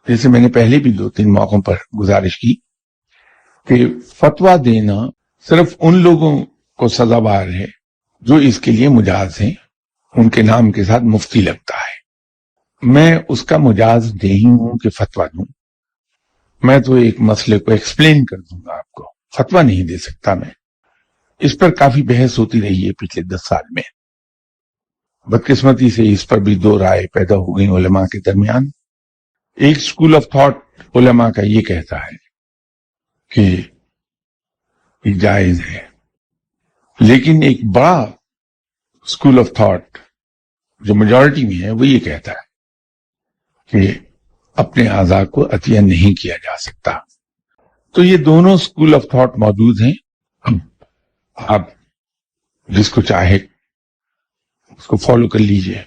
जैसे मैंने पहले भी 2-3 मौकों पर गुजारिश की कि फतवा देना सिर्फ उन लोगों को सजावार है जो इसके लिए मुजाज हैं, उनके नाम के साथ मुफ्ती लगता है। मैं उसका मुजाज नहीं हूं कि फतवा दूं। मैं तो एक मसले को एक्सप्लेन कर दूंगा आपको, फतवा नहीं दे सकता मैं। इस पर काफी बहस होती रही है पिछले 10 साल में। बदकिस्मती से इस पर भी 2 राय पैदा हो गई उलमा के दरमियान। एक स्कूल ऑफ थॉट उलमा का ये कहता है कि जायज है, लेकिन एक बड़ा स्कूल ऑफ थॉट जो मेजॉरिटी में है वो ये कहता है कि अपने आज़ा को अतिया नहीं किया जा सकता। तो ये दोनों स्कूल ऑफ थॉट मौजूद हैं। आप जिसको चाहे उसको फॉलो कर लीजिए।